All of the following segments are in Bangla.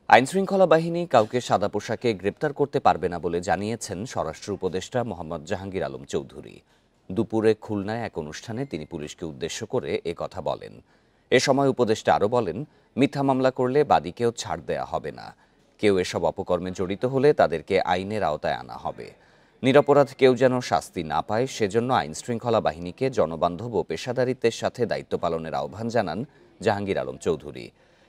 আইনশৃঙ্খলা বাহিনী কাউকে সাদা পোশাকে গ্রেপ্তার করতে পারবে না বলে জানিয়েছেন স্বরাষ্ট্র উপদেষ্টা মোহাম্মদ জাহাঙ্গীর আলম চৌধুরী। দুপুরে খুলনায় এক অনুষ্ঠানে তিনি পুলিশকে উদ্দেশ্য করে কথা বলেন। এ সময় উপদেষ্টা আরও বলেন, মিথ্যা মামলা করলে বাদীকেও ছাড় দেয়া হবে না। কেউ এসব অপকর্মে জড়িত হলে তাদেরকে আইনের আওতায় আনা হবে। নিরপরাধ কেউ যেন শাস্তি না পায় সেজন্য আইনশৃঙ্খলা বাহিনীকে জনবান্ধব ও পেশাদারিত্বের সাথে দায়িত্ব পালনের আহ্বান জানান জাহাঙ্গীর আলম চৌধুরী।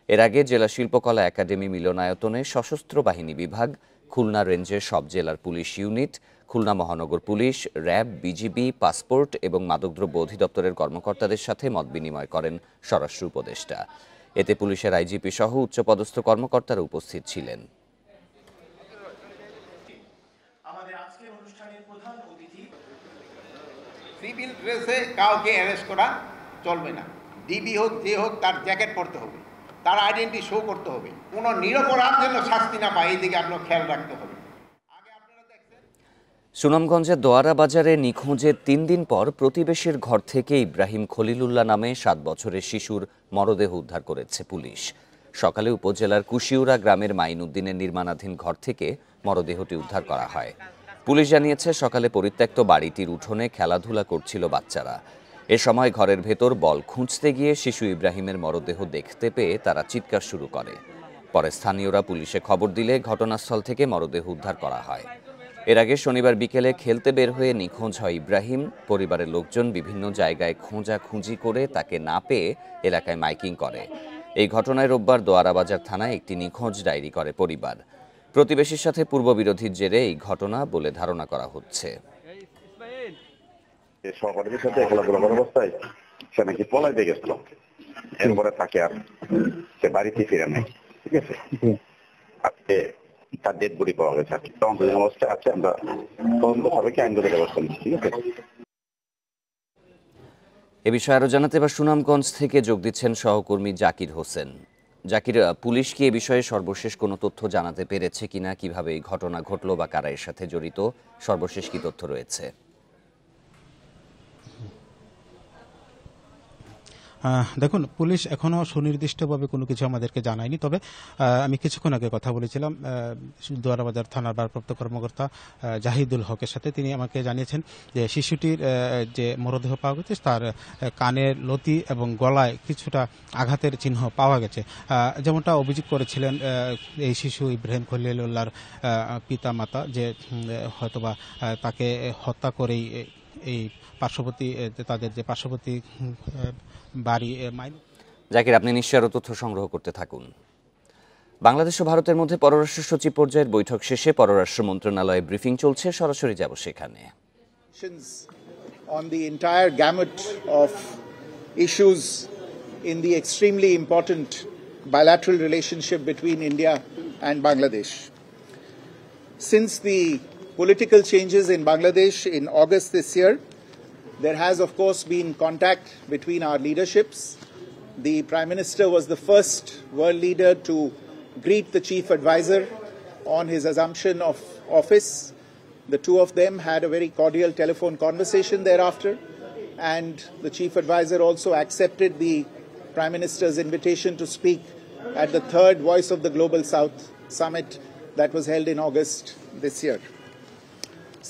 এর আগে জেলা শিল্পকলা একাডেমি মিলনায়তনে সশস্ত্র বাহিনী বিভাগ, খুলনা রেঞ্জের সব জেলার পুলিশ ইউনিট, খুলনা মহানগর পুলিশ, র্যাব, বিজিবি, পাসপোর্ট এবং মাদকদ্রব্য অধিদপ্তরের কর্মকর্তাদের সাথে মতবিনিময় করেন স্বরাষ্ট্র উপদেষ্টা। এতে পুলিশের আইজিপি সহ উচ্চপদস্থ কর্মকর্তারা উপস্থিত ছিলেন। সিভিল ড্রেসে কাউকে অ্যারেস্ট করা চলবে না। ডিবি হোক যে হোক তার জ্যাকেট পরতে হবে, তার আইডেন্টি শো করতে হবে। কোনো নিরপরাধ যেন শাস্তি না পায় এই দিকে আপনার খেয়াল রাখতে হবে। সুনামগঞ্জের দোয়ারা বাজারে নিখোঁজের 3 দিন পর প্রতিবেশীর ঘর থেকে ইব্রাহিম খলিলুল্লাহ নামে 7 বছরের শিশুর মরদেহ উদ্ধার করেছে পুলিশ। সকালে উপজেলার কুশিউরা গ্রামের মাইনুদ্দিনের নির্মাণাধীন ঘর থেকে মরদেহটি উদ্ধার করা হয়। পুলিশ জানিয়েছে, সকালে পরিত্যক্ত বাড়িটির উঠোনে খেলাধুলা করছিল বাচ্চারা। এ সময় ঘরের ভেতর বল খুঁজতে গিয়ে শিশু ইব্রাহিমের মরদেহ দেখতে পেয়ে তারা চিৎকার শুরু করে। পরে স্থানীয়রা পুলিশে খবর দিলে ঘটনাস্থল থেকে মরদেহ উদ্ধার করা হয়। এর আগে শনিবার বিকেলে খেলতে বের হয়ে নিখোঁজ হয় ইব্রাহিম। পরিবারের লোকজন বিভিন্ন জায়গায় খোঁজাখুঁজি করে তাকে না পেয়ে এলাকায় মাইকিং করে। এই ঘটনায় রোববার দোয়ারাবাজার থানায় একটি নিখোঁজ ডায়েরি করে পরিবার। প্রতিবেশীর সাথে পূর্ববিরোধীর জেরে এই ঘটনা বলে ধারণা করা হচ্ছে। সহপাঠীদের সাথে খেলাধুলা করার অবস্থায় সে নাকি পলাইতে গেছিল। এরপরে তাকে আর সে বাড়িতে ফিরে নেয়। ঠিক আছে, আজকে তার ডেড বডি পাওয়া গেছে। তদন্ত অবস্থায় আছে, আমরা তদন্ত সবাইকে আইনগত ব্যবস্থা নিচ্ছি। ঠিক আছে। এ বিষয়ে আরো জানাতে এবার সুনামগঞ্জ থেকে যোগ দিচ্ছেন সহকর্মী জাকির হোসেন। জাকির, পুলিশ কি এ বিষয়ে সর্বশেষ কোনো তথ্য জানাতে পেরেছে কিনা, কিভাবে এই ঘটনা ঘটলো বা কারা এর সাথে জড়িত, সর্বশেষ কি তথ্য রয়েছে? দেখুন, পুলিশ এখনও সুনির্দিষ্টভাবে কোনো কিছু আমাদেরকে জানায়নি। তবে আমি কিছুক্ষণ আগে কথা বলেছিলাম দোয়ারাবাজার থানার ভারপ্রাপ্ত কর্মকর্তা জাহিদুল হকের সাথে। তিনি আমাকে জানিয়েছেন যে শিশুটির যে মরদেহ পাওয়া গেছে তার কানের লতি এবং গলায় কিছুটা আঘাতের চিহ্ন পাওয়া গেছে। যেমনটা অভিযোগ করেছিলেন এই শিশু ইব্রাহিম খলিলুল্লাহর পিতা মাতা, যে হয়তোবা তাকে হত্যা করেই এই পার্শ্ববর্তী তাদের যে পার্শ্ববর্তী বাড়ি জাকির, আপনি নিশ্চয়ই আরও তথ্য সংগ্রহ করতে থাকুন। বাংলাদেশ ও ভারতের মধ্যে পররাষ্ট্র সচিব পর্যায়ের বৈঠক শেষে পররাষ্ট্র মন্ত্রণালয়ে ব্রিফিং চলছে, সরাসরি যাব সেখানে। On the entire gamut of issues in the extremely important bilateral relationship between India and Bangladesh. Since the political changes in Bangladesh in August this year, there has, of course, been contact between our leaderships. The Prime Minister was the first world leader to greet the Chief Advisor on his assumption of office. The two of them had a very cordial telephone conversation thereafter, and the Chief Advisor also accepted the Prime Minister's invitation to speak at the third Voice of the Global South summit that was held in August this year.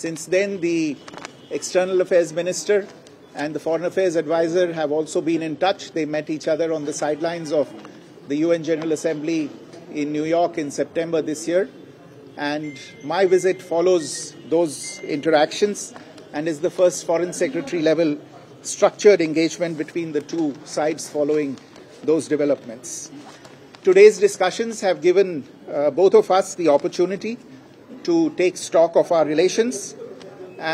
Since then, the External Affairs Minister and the Foreign Affairs Advisor have also been in touch. They met each other on the sidelines of the UN General Assembly in New York in September this year. And my visit follows those interactions and is the first Foreign Secretary level structured engagement between the two sides following those developments. Today's discussions have given both of us the opportunity to take stock of our relations,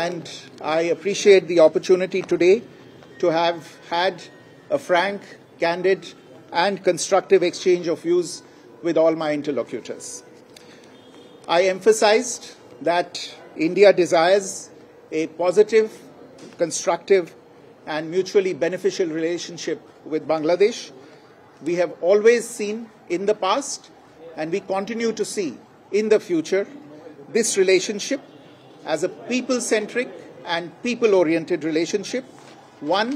and I appreciate the opportunity today to have had a frank, candid and constructive exchange of views with all my interlocutors. I emphasized that India desires a positive, constructive and mutually beneficial relationship with Bangladesh. We have always seen in the past, and we continue to see in the future, this relationship as a people-centric and people-oriented relationship, one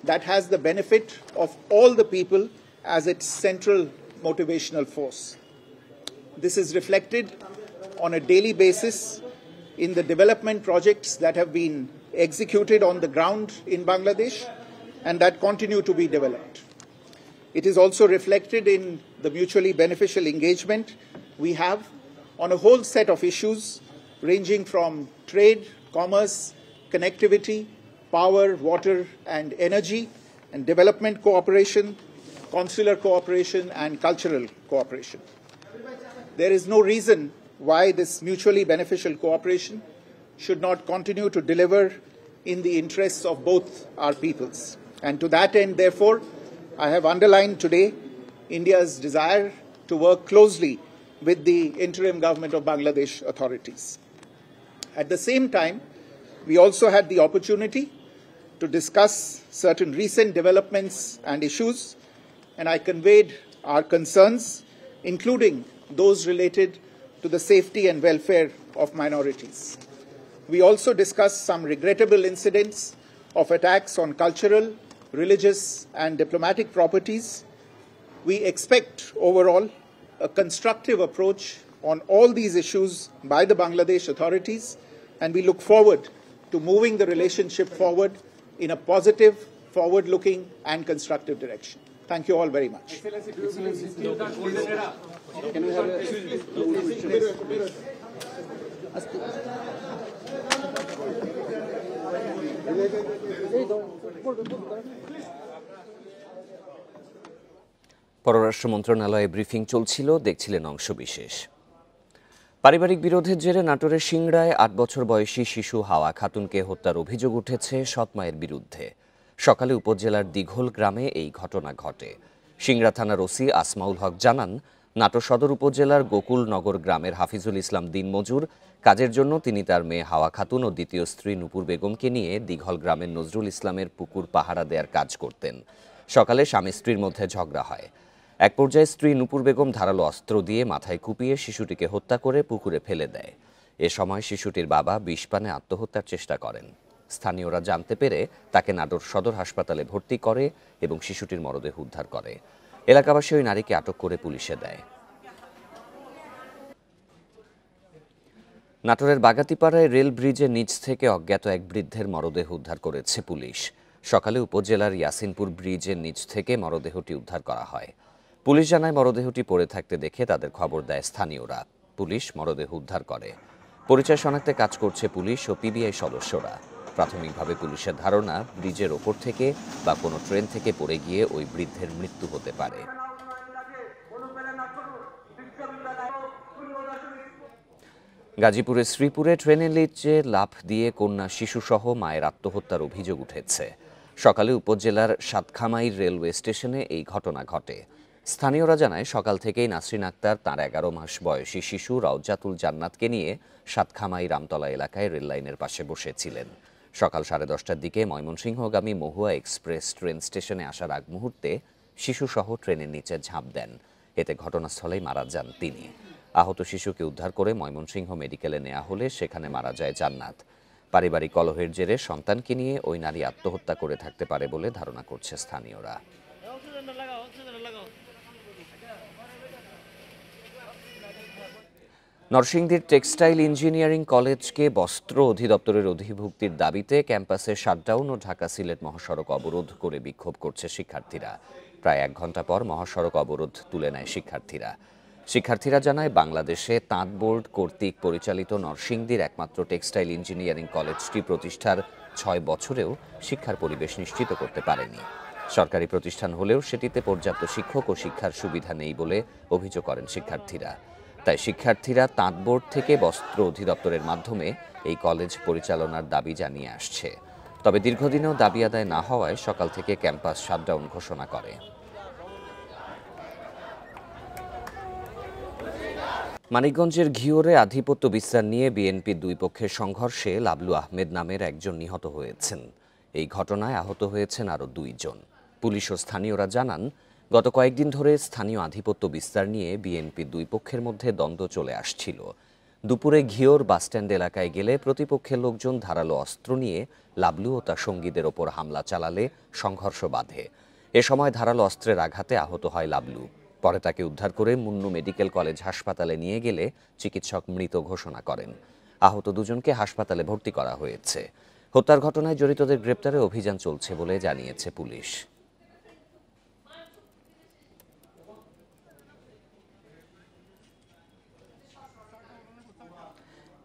that has the benefit of all the people as its central motivational force. This is reflected on a daily basis in the development projects that have been executed on the ground in Bangladesh and that continue to be developed. It is also reflected in the mutually beneficial engagement we have on a whole set of issues ranging from trade, commerce, connectivity, power, water and energy, and development cooperation, consular cooperation and cultural cooperation. There is no reason why this mutually beneficial cooperation should not continue to deliver in the interests of both our peoples. And to that end, therefore, I have underlined today India's desire to work closely with the interim government of Bangladesh authorities. At the same time, we also had the opportunity to discuss certain recent developments and issues, and I conveyed our concerns, including those related to the safety and welfare of minorities. We also discussed some regrettable incidents of attacks on cultural, religious and diplomatic properties. We expect overall a constructive approach on all these issues by the Bangladesh authorities, and we look forward to moving the relationship forward in a positive, forward-looking and constructive direction. Thank you all very much. পররাষ্ট্র মন্ত্রণালয়ে ব্রিফিং চলছিল, দেখছিলেন অংশবিশেষ। পারিবারিক বিরোধের জেরে নাটোরের সিংড়ায় ৮ বছর বয়সী শিশু হাওয়া খাতুনকে হত্যার অভিযোগ উঠেছে সৎ মায়ের বিরুদ্ধে। সকালে উপজেলার দিঘল গ্রামে এই ঘটনা ঘটে। সিংড়া থানার ওসি আসমাউল হক জানান, নাটোর সদর উপজেলার গোকুলনগর গ্রামের হাফিজুল ইসলাম দিনমজুর। কাজের জন্য তিনি তার মেয়ে হাওয়া খাতুন ও দ্বিতীয় স্ত্রী নূপুর বেগমকে নিয়ে দিঘল গ্রামের নজরুল ইসলামের পুকুর পাহারা দেওয়ার কাজ করতেন। সকালে স্বামী স্ত্রীর মধ্যে ঝগড়া হয়। এক পর্যায়ে স্ত্রী নূপুর বেগম ধারালো অস্ত্র দিয়ে মাথায় কুপিয়ে শিশুটিকে হত্যা করে পুকুরে ফেলে দেয়। এ সময় শিশুটির বাবা বিষপানে আত্মহত্যার চেষ্টা করেন। স্থানীয়রা জানতে পেরে তাকে নাটোর সদর হাসপাতালে ভর্তি করে এবং শিশুটির মরদেহ উদ্ধার করে। এলাকাবাসী ওই নারীকে আটক করে পুলিশে দেয়। নাটোরের বাগাতিপাড়ায় রেল ব্রিজের নিচ থেকে অজ্ঞাত এক বৃদ্ধের মরদেহ উদ্ধার করেছে পুলিশ। সকালে উপজেলার ইয়াসিনপুর ব্রিজের নিচ থেকে মরদেহটি উদ্ধার করা হয়। পুলিশ জানায়, মরদেহটি পড়ে থাকতে দেখে তাদের খবর দেয় স্থানীয়রা। পুলিশ মরদেহ উদ্ধার করে। পরিচয় শনাক্তে কাজ করছে পুলিশ ও পিবিআই সদস্যরা। প্রাথমিকভাবে পুলিশের ধারণা, ব্রিজের ওপর থেকে বা কোনো ট্রেন থেকে পড়ে গিয়ে ওই বৃদ্ধের মৃত্যু হতে পারে। গাজীপুরের শ্রীপুরে ট্রেনের নিচে লাফ দিয়ে কন্যা শিশুসহ মায়ের আত্মহত্যার অভিযোগ উঠেছে। সকালে উপজেলার সাতখামাইর রেলওয়ে স্টেশনে এই ঘটনা ঘটে। স্থানীয়রা জানায়, সকাল থেকেই নাসরিন আক্তার তাঁর 11 মাস বয়সী শিশু রওজাতুল জান্নাতকে নিয়ে সাতখামাই রামতলা এলাকায় রেললাইনের পাশে বসেছিলেন। সকাল 10:30টার দিকে ময়মনসিংহগামী মহুয়া এক্সপ্রেস ট্রেন স্টেশনে আসার আগ মুহূর্তে শিশুসহ ট্রেনের নিচে ঝাঁপ দেন। এতে ঘটনাস্থলেই মারা যান তিনি। আহত শিশুকে উদ্ধার করে ময়মনসিংহ মেডিকেলে নেওয়া হলে সেখানে মারা যায় জান্নাত। পারিবারিক কলহের জেরে সন্তানকে নিয়ে ওই নারী আত্মহত্যা করে থাকতে পারে বলে ধারণা করছে স্থানীয়রা। নরসিংদীর টেক্সটাইল ইঞ্জিনিয়ারিং কলেজকে বস্ত্র অধিদপ্তরের অধিভুক্তির দাবিতে ক্যাম্পাসে শাটডাউন ও ঢাকা সিলেট মহাসড়ক অবরোধ করে বিক্ষোভ করছে শিক্ষার্থীরা। প্রায় 1 ঘন্টা পর মহাসড়ক অবরোধ তুলে নেয় শিক্ষার্থীরা জানায়, বাংলাদেশে তাঁত বোর্ড কর্তৃক পরিচালিত নরসিংদীর একমাত্র টেক্সটাইল ইঞ্জিনিয়ারিং কলেজটি প্রতিষ্ঠার 6 বছরেও শিক্ষার পরিবেশ নিশ্চিত করতে পারেনি। সরকারি প্রতিষ্ঠান হলেও সেটিতে পর্যাপ্ত শিক্ষক ও শিক্ষার সুবিধা নেই বলে অভিযোগ করেন শিক্ষার্থীরা। তাই শিক্ষার্থীরা তাঁত বোর্ড থেকে বস্ত্র অধিদপ্তরের মাধ্যমে এই কলেজ পরিচালনার দাবি জানিয়ে আসছে। তবে দীর্ঘদিনেও দাবি আদায় না হওয়ায় সকাল থেকে ক্যাম্পাস শাটডাউন ঘোষণা করে। মানিকগঞ্জের ঘিওরে আধিপত্য বিস্তার নিয়ে বিএনপির দুই পক্ষের সংঘর্ষে লাবলু আহমেদ নামের একজন নিহত হয়েছেন। এই ঘটনায় আহত হয়েছেন আরও 2 জন। পুলিশ ও স্থানীয়রা জানান, গত কয়েকদিন ধরে স্থানীয় আধিপত্য বিস্তার নিয়ে বিএনপির দুই পক্ষের মধ্যে দ্বন্দ্ব চলে আসছিল। দুপুরে ঘিওর বাসস্ট্যান্ড এলাকায় গেলে প্রতিপক্ষের লোকজন ধারালো অস্ত্র নিয়ে লাবলু ও তার সঙ্গীদের ওপর হামলা চালালে সংঘর্ষ বাধে। এ সময় ধারালো অস্ত্রের আঘাতে আহত হয় লাবলু। পরে তাকে উদ্ধার করে মুন্নু মেডিকেল কলেজ হাসপাতালে নিয়ে গেলে চিকিৎসক মৃত ঘোষণা করেন। আহত দুজনকে হাসপাতালে ভর্তি করা হয়েছে। হত্যার ঘটনায় জড়িতদের গ্রেপ্তারে অভিযান চলছে বলে জানিয়েছে পুলিশ।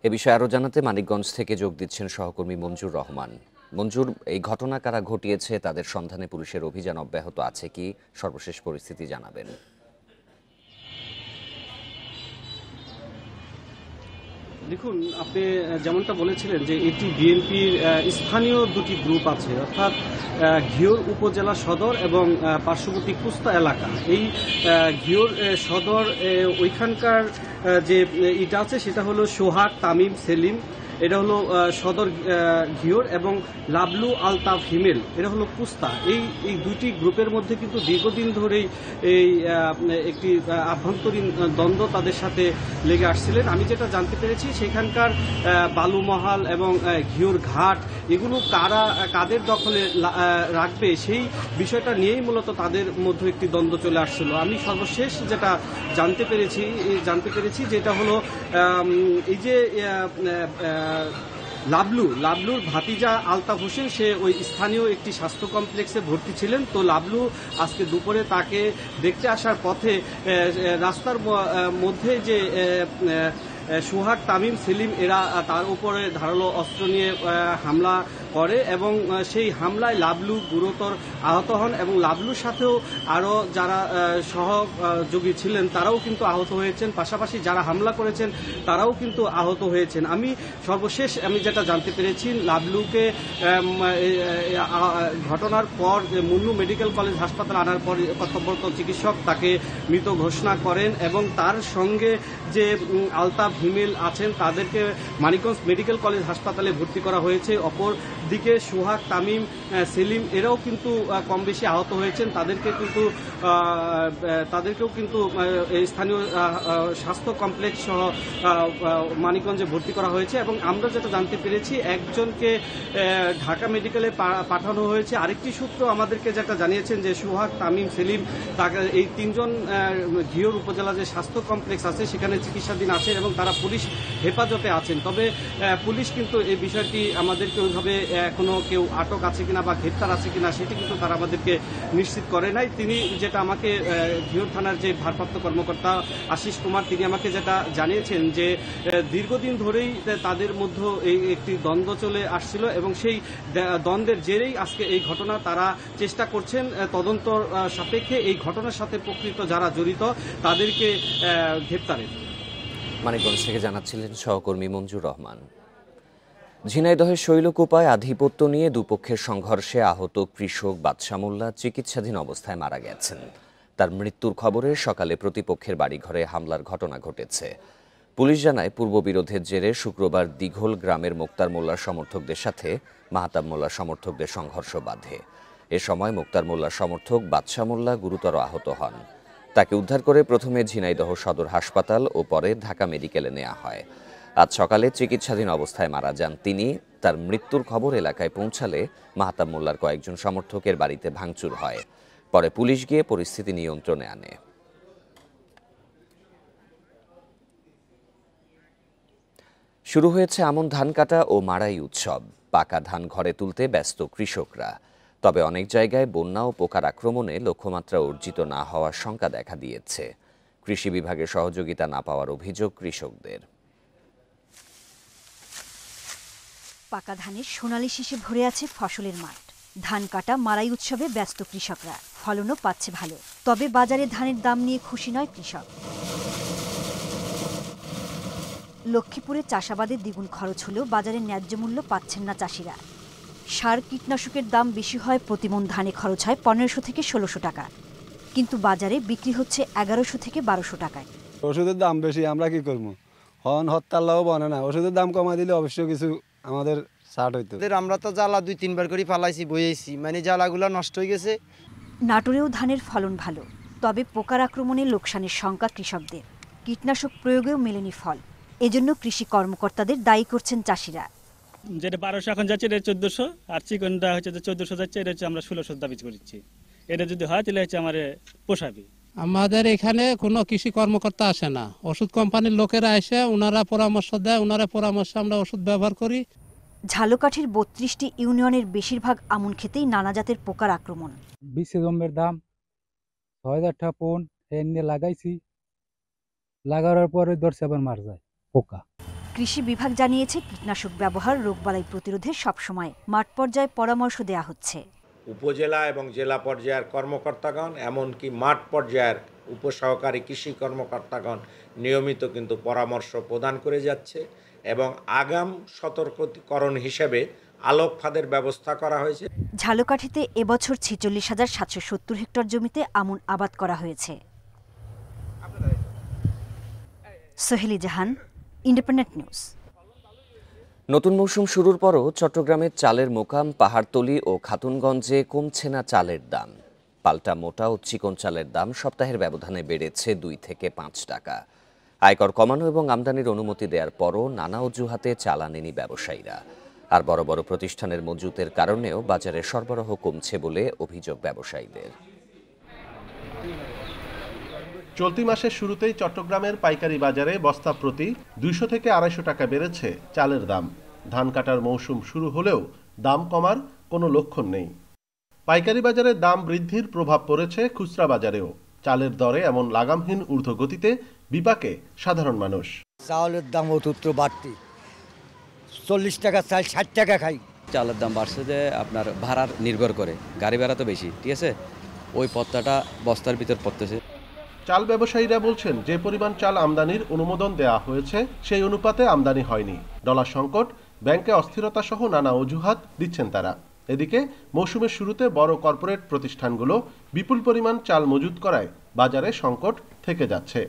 এ বিষয়ে আরও জানাতে মানিকগঞ্জ থেকে যোগ দিচ্ছেন সহকর্মী মঞ্জুর রহমান। মঞ্জুর, এই ঘটনা কারা ঘটিয়েছে, তাদের সন্ধানে পুলিশের অভিযান অব্যাহত আছে কি? সর্বশেষ পরিস্থিতি জানাবেন। দেখুন, আপনি যেমনটা বলেছিলেন যে এটি বিএনপির স্থানীয় দুটি গ্রুপ আছে, অর্থাৎ ঘিওর উপজেলা সদর এবং পার্শ্ববর্তী কুস্তা এলাকা। এই ঘিওর সদর ওইখানকার যে এটা আছে সেটা হলো সোহাগ, তামিম, সেলিম, এটা হলো সদর ঘিওর, এবং লাবলু, আলতাফ, হিমেল এটা হলো কুস্তা। এই দুইটি গ্রুপের মধ্যে কিন্তু দীর্ঘদিন ধরেই এই একটি আভ্যন্তরীণ দ্বন্দ্ব তাদের সাথে লেগে আসছিলেন। আমি যেটা জানতে পেরেছি সেখানকার বালুমহাল এবং ঘিওর ঘাট এগুলো কাদের দখলে রাখবে সেই বিষয়টা নিয়েই মূলত তাদের মধ্যে একটি দ্বন্দ্ব চলে আসছিল। আমি সর্বশেষ যেটা জানতে পেরেছি যেটা হলো এই যে লাবলুর ভাতিজা আলতাফ হোসেন, সে ওই স্থানীয় একটি স্বাস্থ্য কমপ্লেক্সে ভর্তি ছিলেন। তো লাবলু আজকে দুপুরে তাকে দেখতে আসার পথে রাস্তার মধ্যে যে সোহাগ, তামিম, সেলিম এরা তার উপরে ধারালো অস্ত্র নিয়ে হামলা করে এবং সেই হামলায় লাবলু গুরুতর আহত হন এবং লাবলুর সাথেও আরও যারা সহযোগী ছিলেন তারাও কিন্তু আহত হয়েছেন। পাশাপাশি যারা হামলা করেছেন তারাও কিন্তু আহত হয়েছেন। সর্বশেষ আমি যেটা জানতে পেরেছি, লাবলুকে ঘটনার পর মুন্নু মেডিকেল কলেজ হাসপাতালে আনার পর কর্তব্যরত চিকিৎসক তাকে মৃত ঘোষণা করেন এবং তার সঙ্গে যে আলতাফ, হিমেল আছেন তাদেরকে মানিকগঞ্জ মেডিকেল কলেজ হাসপাতালে ভর্তি করা হয়েছে। অপর দিকে সোহাগ, তামিম, সেলিম এরাও কিন্তু কম বেশি আহত হয়েছেন। তাদেরকেও কিন্তু স্থানীয় স্বাস্থ্য কমপ্লেক্স সহ মানিকগঞ্জে ভর্তি করা হয়েছে এবং আমরা যেটা জানতে পেরেছি একজনকে ঢাকা মেডিকেলে পাঠানো হয়েছে। আরেকটি সূত্র আমাদেরকে যেটা জানিয়েছেন যে সোহাগ, তামিম, সেলিম এই তিনজন ঘিওর উপজেলা যে স্বাস্থ্য কমপ্লেক্স আছে সেখানে চিকিৎসাধীন আছেন এবং তারা পুলিশ হেফাজতে আছেন। তবে পুলিশ কিন্তু এই বিষয়টি আমাদেরকে ওইভাবে এখনো কেউ আটক আছে কিনা বা গ্রেপ্তার আছে কিনা সেটি কিন্তু তারা আমাদেরকে নিশ্চিত করে নাই। তিনি যেটা আমাকে ঘিওর থানার যে ভারপ্রাপ্ত কর্মকর্তা আশিস কুমার, তিনি আমাকে যেটা জানিয়েছেন যে দীর্ঘদিন ধরেই তাদের মধ্যে এই একটি দ্বন্দ্ব চলে আসছিল এবং সেই দ্বন্দ্বের জেরেই আজকে এই ঘটনা। তারা চেষ্টা করছেন তদন্ত সাপেক্ষে এই ঘটনার সাথে প্রকৃত যারা জড়িত তাদেরকে গ্রেপ্তারের। মানিকগঞ্জ থেকে জানাচ্ছিলেন সহকর্মী মঞ্জুর রহমান। ঝিনাইদহের শৈলকুপায় আধিপত্য নিয়ে দুপক্ষের সংঘর্ষে আহত কৃষক বাদশা মোল্লা চিকিৎসাধীন অবস্থায় মারা গেছেন। তার মৃত্যুর খবরে সকালে প্রতিপক্ষের বাড়িঘরে হামলার ঘটনা ঘটেছে। পুলিশ জানায় পূর্ববিরোধের জেরে শুক্রবার দিঘল গ্রামের মোক্তার মোল্লার সমর্থকদের সাথে মাহতাব মোল্লার সমর্থকদের সংঘর্ষ বাধে। এ সময় মোক্তার মোল্লার সমর্থক বাদশা মোল্লা গুরুতর আহত হন। তাকে উদ্ধার করে প্রথমে ঝিনাইদহ সদর হাসপাতাল ও পরে ঢাকা মেডিকেলে নেওয়া হয়। আজ সকালে চিকিৎসাধীন অবস্থায় মারা যান তিনি। তার মৃত্যুর খবর এলাকায় পৌঁছালে মাহতাব মোল্লার কয়েকজন সমর্থকের বাড়িতে ভাঙচুর হয়। পরে পুলিশ গিয়ে পরিস্থিতি নিয়ন্ত্রণে আনে। শুরু হয়েছে আমন ধান কাটা ও মাড়াই উৎসব। পাকা ধান ঘরে তুলতে ব্যস্ত কৃষকরা। তবে অনেক জায়গায় বন্যা ও পোকার আক্রমণে লক্ষ্যমাত্রা অর্জিত না হওয়ার শঙ্কা দেখা দিয়েছে। কৃষি বিভাগের সহযোগিতা না পাওয়ার অভিযোগ কৃষকদের। পাকা ধানের সোনালি শীষে ভরে আছে ফসলের মাঠ। ধান কাটা মাড়াই উৎসবে ব্যস্ত কৃষকরা। ফলনও পাচ্ছে ভালো, তবে বাজারে ধানের দাম নিয়ে খুশি নয় কৃষক। লক্ষ্মীপুরে চাষাবাদে দ্বিগুণ খরচ হলেও বাজারে ন্যায্য মূল্য পাচ্ছেন না চাষিরা। সার কীটনাশকের দাম বেশি হয়, প্রতিমন ধানে খরচ হয় 1500 থেকে 1600 টাকা, কিন্তু বাজারে বিক্রি হচ্ছে 1100 থেকে 1200 টাকায়। ওষুধের দাম বেশি, আমরা কি করবো? হত্যাল্লাও বনে না, ওষুধের দাম কমা দিলে অবশ্য কিছু আমাদের ছাড় হইতো। আমরা তো জ্বালা 2-3 করে ফালাইছি, বইয়েছি, মানে জ্বালাগুলো নষ্ট হয়ে গেছে। নাটোরেও ধানের ফলন ভালো, তবে পোকার আক্রমণে লোকসানের শঙ্কা কৃষকদের। কীটনাশক প্রয়োগেও মেলেনি ফল, এজন্য কৃষি কর্মকর্তাদের দায়ী করছেন চাষিরা। যেটা 1200 এখন যাচ্ছে, এটা 1400, আর চিকনটা হচ্ছে যে 1400 যাচ্ছে, এটা হচ্ছে আমরা 1600 দাবি করছি। এটা যদি হয় তাহলে হচ্ছে আমার পোষাবে। আমাদের এখানে কোনো কৃষি কর্মকর্তা আসে না, ওষুধ কোম্পানির লোকেরা এসে ওনারা পরামর্শ দেয়, ওনারা পরামর্শে আমরা ওষুধ ব্যবহার করি। ঝালকাঠির ৩২টি ইউনিয়নের বেশিরভাগ আমন খেতেই নানা জাতের পোকার আক্রমণ। বিশে জমের দাম ৬,০০০ টাকা পন এনে লাগাইছি, লাগানোর পরে ধরছে আবার মার যায় পোকা। কৃষি বিভাগ জানিয়েছে কীটনাশক ব্যবহার রোগবালাই প্রতিরোধে সবসময় মাঠ পর্যায়ে পরামর্শ দেয়া হচ্ছে। উপজেলা এবং জেলা পর্যায়ের কর্মকর্তাগণ এমনকি মাঠ পর্যায়ের উপসহকারী কৃষি কর্মকর্তাগণ নিয়মিত কিন্তু পরামর্শ প্রদান করে যাচ্ছে এবং আগাম সতর্কীকরণ হিসেবে আলোক ফাঁদের ব্যবস্থা করা হয়েছে। ঝালকাঠিতে এবছর ৪৬,৭৭০ হেক্টর জমিতে আমন আবাদ করা হয়েছে। সোহেলি জাহান, ইন্ডিপেন্ডেন্ট নিউজ। নতুন মৌসুম শুরুর পরও চট্টগ্রামের চালের মোকাম, পাহাড়তলী ও খাতুনগঞ্জে কমছে না চালের দাম। পাল্টা মোটা ও চিকন চালের দাম সপ্তাহের ব্যবধানে বেড়েছে ২ থেকে ৫ টাকা। আয়কর কমানো এবং আমদানির অনুমতি দেওয়ার পরও নানা অজুহাতে চাল আনেনি ব্যবসায়ীরা। আর বড় বড় প্রতিষ্ঠানের মজুতের কারণেও বাজারে সরবরাহ কমছে বলে অভিযোগ ব্যবসায়ীদের। চলতি মাসের শুরুতেই চট্টগ্রামের পাইকারি বাজারে বস্তা প্রতি ২০০ থেকে ২৫০ টাকা বেড়েছে চালের দাম। ধান কাটার মৌসুম শুরু হলেও দাম কমার কোনো লক্ষণ নেই। পাইকারি বাজারে দাম বৃদ্ধির প্রভাব পড়েছে খুচরা বাজারেও। চালের দরে এমন লাগামহীন ঊর্ধ্বগতিতে বিপাকে সাধারণ মানুষ। চাউলের দাম অত্যন্ত বাড়তি, ৪০ টাকা চাল ৬০ টাকা খাই। চালের দাম বাড়ছে যে আপনার ভাড়ার নির্ভর করে, গাড়ি ভাড়া তো বেশি, ঠিক আছে, ওই পত্তাটা বস্তার ভিতর পড়তেছে। চাল ব্যবসায়ীরা বলছেন যে পরিমাণ চাল আমদানির অনুমোদন দেওয়া হয়েছে সেই অনুপাতে আমদানি হয়নি। ডলার সংকট, ব্যাংকে অস্থিরতা সহ নানা অজুহাত দিচ্ছেন তারা। এদিকে মৌসুমের শুরুতে বড় কর্পোরেট প্রতিষ্ঠানগুলো বিপুল পরিমাণ চাল মজুত করায় বাজারে সংকট থেকে যাচ্ছে।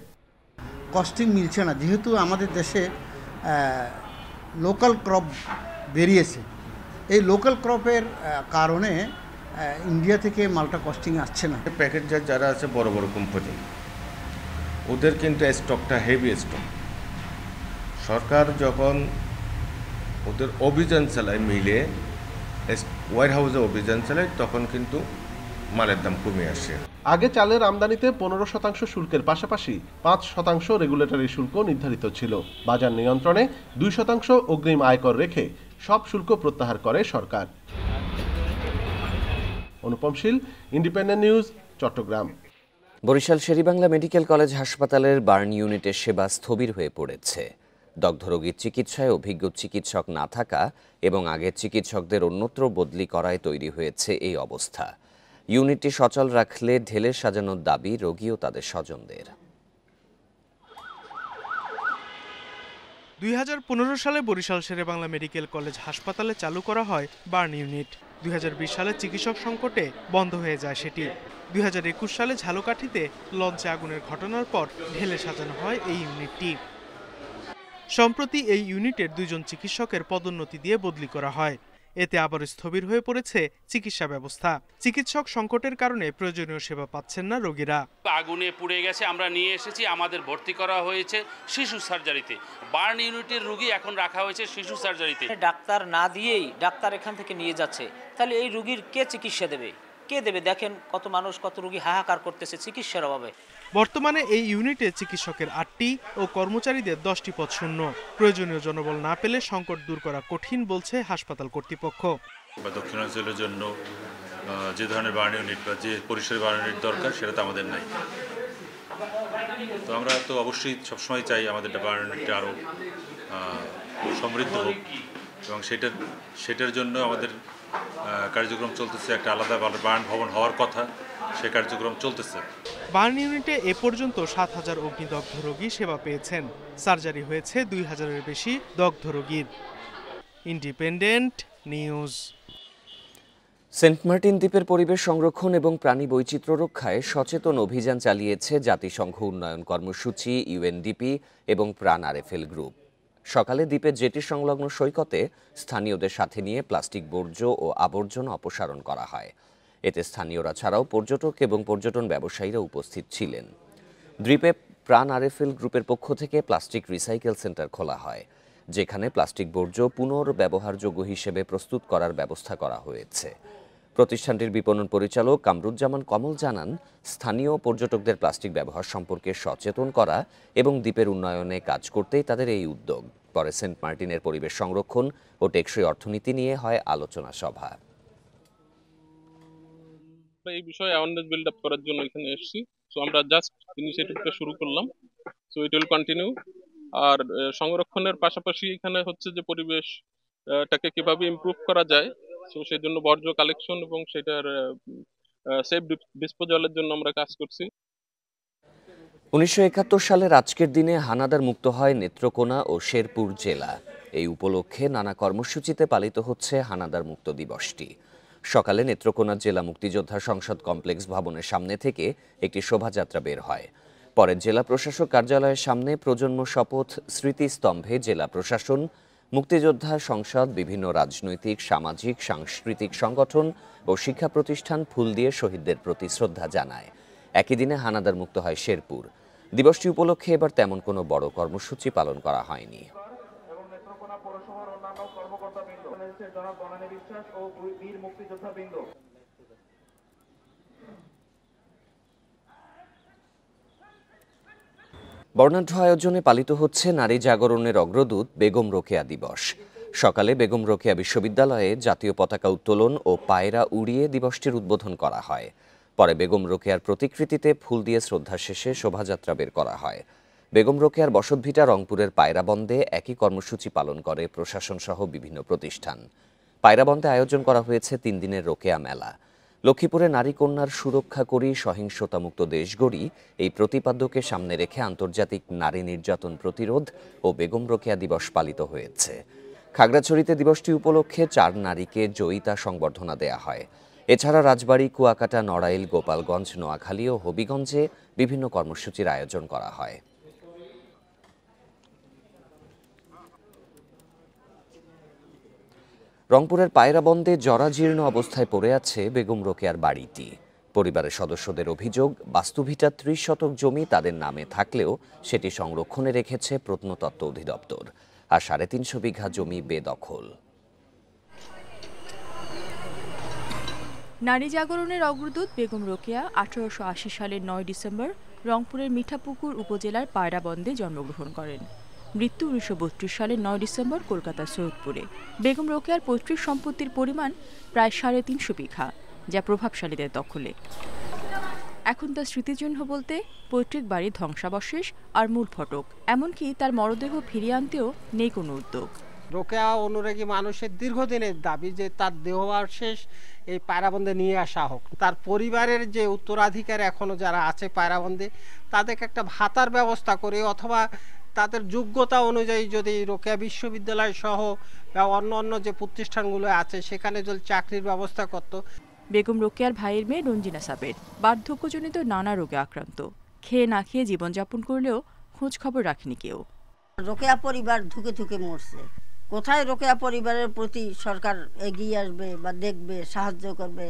কস্টিং মিলছে না, যেহেতু আমাদের দেশে লোকাল ক্রপ বেরিয়েছে। এই লোকাল ক্রপের কারণে ইন্ডিয়া থেকে মালটা কস্টিং আসছে না। প্যাকেটজার যারা আছে বড় বড় কোম্পানি, ওদের কিন্তু স্টকটা হেভি স্টক। সরকার যখন ওদের অভিযান চালায়, মিলে ওয়ার হাউসে অভিযান চালায়, তখন কিন্তু মালের দাম কমে আসে। আগে চালের আমদানিতে ১৫% শুল্কের পাশাপাশি ৫% রেগুলেটরি শুল্ক নির্ধারিত ছিল। বাজার নিয়ন্ত্রণে ২% অগ্রিম আয়কর রেখে সব শুল্ক প্রত্যাহার করে সরকার। Anupam Shil, independent news, Chittagong. Barishal Sher e Bangla medical college হাসপাতালের বার্ন ইউনিটের সেবা স্থবির হয়ে পড়েছে। দগ্ধ রোগীর চিকিৎসায় অভিজ্ঞ চিকিৎসক না থাকা এবং আগের চিকিৎসকদের অন্যত্র বদলি করায় তৈরি হয়েছে এই অবস্থা। ইউনিটটি সচল রাখলে ঢেলে সাজানোর দাবি রোগী ও তাদের স্বজনদের। ২০১৫ সালে বরিশাল শেরেবাংলা মেডিকেল কলেজ হাসপাতালে চালু করা হয় বার্ন ইউনিট। ২০২০ সালে চিকিৎসক সংকটে বন্ধ হয়ে যায় সেটি। ২০২১ সালে ঝালকাঠিতে লঞ্চে আগুনের ঘটনার পর ঢেলে সাজানো হয় এই ইউনিটটি। সম্প্রতি এই ইউনিটের ২ জন চিকিৎসকের পদোন্নতি দিয়ে বদলি করা হয়। এতে আবার স্থবির হয়ে পড়েছে চিকিৎসা ব্যবস্থা। চিকিৎসক সংকটের কারণে প্রয়োজনীয় সেবা পাচ্ছেন না রোগীরা। আগুনে পুড়ে গেছে, আমরা নিয়ে এসেছি, আমাদের ভর্তি করা হয়েছে শিশু সার্জারিতে। বার্ন ইউনিটের রোগী এখন রাখা হয়েছে শিশু সার্জারিতে। ডাক্তার না দিয়েই ডাক্তার এখান থেকে নিয়ে যাচ্ছে, তাহলে এই রোগীর কে চিকিৎসা দেবে? কে দেবে? দেখেন কত মানুষ, কত রোগী হাহাকার করতেছে চিকিৎসার অভাবে। বর্তমানে এই ইউনিটে চিকিৎসকের ৮টি ও কর্মচারীদের 10টি পদ শূন্য। প্রয়োজনীয় জনবল না পেলে সংকট দূর করা কঠিন বলছে হাসপাতাল কর্তৃপক্ষ। দক্ষিণাঞ্চলের জন্য যে ধরনের বার্ন ইউনিট বা যে পরিসরের বার্ন ইউনিট দরকার সেটা তো আমাদের নাই। তো আমরা তো অবশ্যই সবসময় চাই আমাদের বার্ন ইউনিটটা আরও সমৃদ্ধ হোক এবং সেটার জন্য আমাদের কার্যক্রম চলতেছে। একটা আলাদা বার্ন ভবন হওয়ার কথা, সে কার্যক্রম চলতেছে। বার্ন ইউনিটে এ পর্যন্ত ৭,০০০ অগ্নিদগ্ধ রোগী সেবা পেয়েছেন। সার্জারি হয়েছে ২,০০০-এর বেশি দগ্ধ রোগীর। Independent news. সেন্ট মার্টিন দ্বীপের পরিবেশ সংরক্ষণ এবং প্রাণী বৈচিত্র্য রক্ষায় সচেতন অভিযান চালিয়েছে জাতিসংঘ উন্নয়ন কর্মসূচি, ইউএনডিপি এবং প্রাণ আরএফএল গ্রুপ। সকালে দ্বীপের জেটি সংলগ্ন সৈকতে স্থানীয়দের সাথে নিয়ে প্লাস্টিক বর্জ্য ও আবর্জনা অপসারণ করা হয়। এতে স্থানীয়রা ছাড়াও পর্যটক এবং পর্যটন ব্যবসায়ীরা উপস্থিত ছিলেন। দ্বীপে প্রাণ আরএফএল গ্রুপের পক্ষ থেকে প্লাস্টিক রিসাইকেল সেন্টার খোলা হয়, যেখানে প্লাস্টিক বর্জ্য পুনর্ব্যবহারযোগ্য হিসেবে প্রস্তুত করার ব্যবস্থা করা হয়েছে। প্রতিষ্ঠানটির বিপণন পরিচালক কামরুজ্জামান কমল জানান, স্থানীয় পর্যটকদের প্লাস্টিক ব্যবহার সম্পর্কে সচেতন করা এবং দ্বীপের উন্নয়নে কাজ করতেই তাদের এই উদ্যোগ। পরে সেন্ট মার্টিনের পরিবেশ সংরক্ষণ ও টেকসই অর্থনীতি নিয়ে হয় আলোচনা সভা। এই বিষয়ে অ্যাওয়ারনেস বিল্ড আপ করার জন্য এখানে এসেছি। সো আমরা জাস্ট ইনিশিয়েটিভটা শুরু করলাম, সো ইট উইল কন্টিনিউ। আর সংরক্ষণের পাশাপাশি এখানে হচ্ছে যে পরিবেশটাকে কিভাবে ইমপ্রুভ করা যায়, সো সেই জন্য বর্জ্য কালেকশন এবং সেটার সেফ ডিসপোজালের জন্য আমরা কাজ করছি। 1971 সালের আজকের দিনে হানাদার মুক্ত হয় নেত্রকোনা ও শেরপুর জেলা। এই উপলক্ষে নানা কর্মসূচিতে পালিত হচ্ছে হানাদার মুক্ত দিবসটি। সকালে নেত্রকোনা জেলা মুক্তিযোদ্ধা সংসদ কমপ্লেক্স ভবনের সামনে থেকে একটি শোভাযাত্রা বের হয়। পরে জেলা প্রশাসক কার্যালয়ের সামনে প্রজন্ম শপথ স্মৃতিস্তম্ভে জেলা প্রশাসন, মুক্তিযোদ্ধা সংসদ, বিভিন্ন রাজনৈতিক, সামাজিক, সাংস্কৃতিক সংগঠন ও শিক্ষা প্রতিষ্ঠান ফুল দিয়ে শহীদদের প্রতি শ্রদ্ধা জানায়। একই দিনে হানাদার মুক্ত হয় শেরপুর। দিবসটি উপলক্ষে এবার তেমন কোনো বড় কর্মসূচি পালন করা হয়নি। বর্ণাঢ্য আয়োজনে পালিত হচ্ছে নারী জাগরণের অগ্রদূত বেগম রোকেয়া দিবস। সকালে বেগম রোকেয়া বিশ্ববিদ্যালয়ে জাতীয় পতাকা উত্তোলন ও পায়রা উড়িয়ে দিবসটির উদ্বোধন করা হয়। পরে বেগম রোকেয়ার প্রতিকৃতিতে ফুল দিয়ে শ্রদ্ধা শেষে শোভাযাত্রা বের করা হয়। বেগম রোকেয়ার বসতভিটা রংপুরের পায়রাবন্দে একই কর্মসূচি পালন করে প্রশাসন সহ বিভিন্ন প্রতিষ্ঠান। পায়রাবন্দে আয়োজন করা হয়েছে 3 দিনের রোকেয়া মেলা। লক্ষ্মীপুরে নারী কন্যার সুরক্ষা করি, সহিংসতামুক্ত দেশ গড়ি এই প্রতিপাদ্যকে সামনে রেখে আন্তর্জাতিক নারী নির্যাতন প্রতিরোধ ও বেগম রোকেয়া দিবস পালিত হয়েছে। খাগড়াছড়িতে দিবসটি উপলক্ষে 4 নারীকে জয়িতা সংবর্ধনা দেয়া হয়। এছাড়া রাজবাড়ী, কুয়াকাটা, নড়াইল, গোপালগঞ্জ, নোয়াখালী ও হবিগঞ্জে বিভিন্ন কর্মসূচির আয়োজন করা হয়। রংপুরের পায়রাবন্দে জরাজীর্ণ অবস্থায় পড়ে আছে বেগম রোকেয়ার বাড়িটি। পরিবারের সদস্যদের অভিযোগ, বাস্তুভিটা 30 শতক জমি তাদের নামে থাকলেও সেটি সংরক্ষণে রেখেছে প্রত্নতত্ত্ব অধিদপ্তর, আর 350 বিঘা জমি বেদখল। নারী জাগরণের অগ্রদূত বেগম রোকেয়া 1880 সালের 9 ডিসেম্বর রংপুরের মিঠাপুকুর উপজেলার পায়রাবন্দে জন্মগ্রহণ করেন। মৃত্যু 1932 সালের 9 ডিসেম্বর কলকাতার সৈয়দপুরে। বেগম রোকেয়ার পৈতৃক সম্পত্তির পরিমাণ প্রায় 350 বিঘা, যা প্রভাবশালীদের দখলে। এখন তার স্মৃতিচিহ্ন বলতে পৈতৃক বাড়ির ধ্বংসাবশেষ আর মূল ফটক, এমনকি তার মরদেহ ফিরিয়ে আনতেও নেই কোনো উদ্যোগ। রোকেয়া অনুরাগী মানুষের দীর্ঘদিনের দাবি যে তার দেহাবশেষ এই পায়রাবন্দে নিয়ে আসা হোক। তার পরিবারের যে উত্তরাধিকার এখনো যারা আছে পায়রাবন্দে, তাদেরকে একটা ভাতার ব্যবস্থা করে অথবা তাদের যোগ্যতা অনুযায়ী যদি রোকেয়া বিশ্ববিদ্যালয় সহ অন্য অন্য যে প্রতিষ্ঠানগুলো আছে সেখানে যদি চাকরির ব্যবস্থা করত। বেগম রোকেয়ার ভাইয়ের মেয়ে রঞ্জিনা সাবের বার্ধক্যজনিত নানা রোগে আক্রান্ত। খেয়ে না খেয়ে জীবনযাপন করলেও খোঁজ খবর রাখেনি কেউ। রোকেয়া পরিবার ধুকে ধুকে মরছে। কোথায় রোকেয়া পরিবারের প্রতি সরকার এগিয়ে আসবে বা দেখবে, সাহায্য করবে,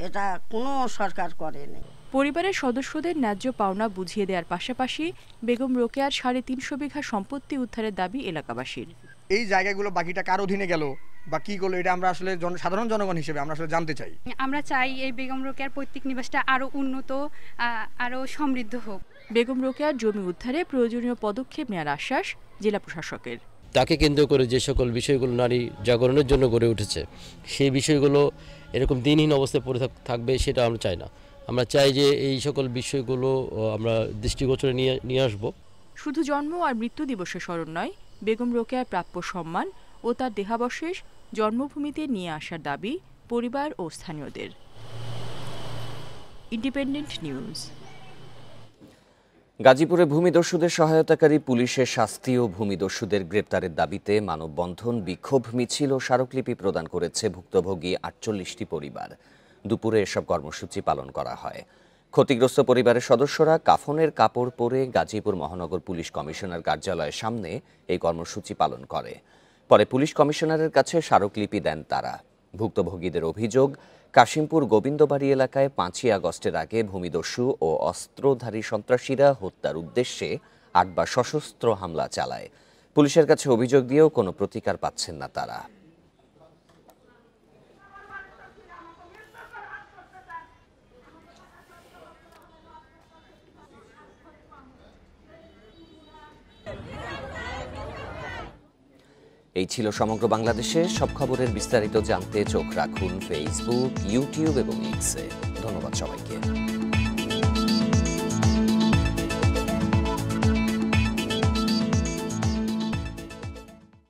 এটা কোনো সরকার করেনি। পরিবারের সদস্যদের ন্যায্য পাওনা বুঝিয়ে দেওয়ার পাশাপাশি বেগম রোকেয়ার 350 বিঘা সম্পত্তি উদ্ধারের দাবি এলাকাবাসীর। এই জায়গাগুলো বাকিটা কার অধীনে গেল বা কি করলো, এটা আমরা আসলে সাধারণ জনগণ হিসেবে আমরা আসলে জানতে চাই। আমরা চাই এই বেগম রোকেয়ার পৈতৃক নিবাসটা আরো উন্নত, আরো সমৃদ্ধ হোক। বেগম রোকেয়ার জমি উদ্ধারে প্রয়োজনীয় পদক্ষেপ নেওয়ার আশ্বাস জেলা প্রশাসকের। তাকে কেন্দ্র করে যে সকল বিষয়গুলো নারী জাগরণের জন্য গড়ে উঠেছে, সেই বিষয়গুলো এরকম দিনহীন অবস্থায় পড়ে থাকবে সেটা আমরা চাই না। আমরা চাই যে এই সকল বিষয়গুলো আমরা দৃষ্টিগোচরে নিয়ে আসব। শুধু জন্ম আর মৃত্যু দিবসের স্মরণ নয়, বেগম রোকেয়ার প্রাপ্য সম্মান ও তার দেহাবশেষ জন্মভূমিতে নিয়ে আসার দাবি পরিবার ও স্থানীয়দের। Independent news. গাজীপুরে ভূমিদস্যুদের সহায়তাকারী পুলিশের শাস্তি ও ভূমিদস্যুদের গ্রেপ্তারের দাবিতে মানববন্ধন, বিক্ষোভ মিছিল ও স্মারকলিপি প্রদান করেছে ভুক্তভোগী 48টি পরিবার। দুপুরে এসব কর্মসূচি পালন করা হয়। ক্ষতিগ্রস্ত পরিবারের সদস্যরা কাফনের কাপড় পরে গাজীপুর মহানগর পুলিশ কমিশনার কার্যালয়ের সামনে এই কর্মসূচি পালন করে। পরে পুলিশ কমিশনারের কাছে স্মারকলিপি দেন তারা। ভুক্তভোগীদের অভিযোগ, কাশিমপুর গোবিন্দবাড়ি এলাকায় 5ই আগস্টের আগে ভূমিদস্যু ও অস্ত্রধারী সন্ত্রাসীরা হত্যার উদ্দেশ্যে 8 বার সশস্ত্র হামলা চালায়। পুলিশের কাছে অভিযোগ দিয়েও কোনো প্রতিকার পাচ্ছেন না তারা। এই ছিল সমগ্র বাংলাদেশে সব খবরের বিস্তারিত জানতে চোখ রাখুন ফেসবুক, ইউটিউব এবং এক্সে। ধন্যবাদ সবাইকে।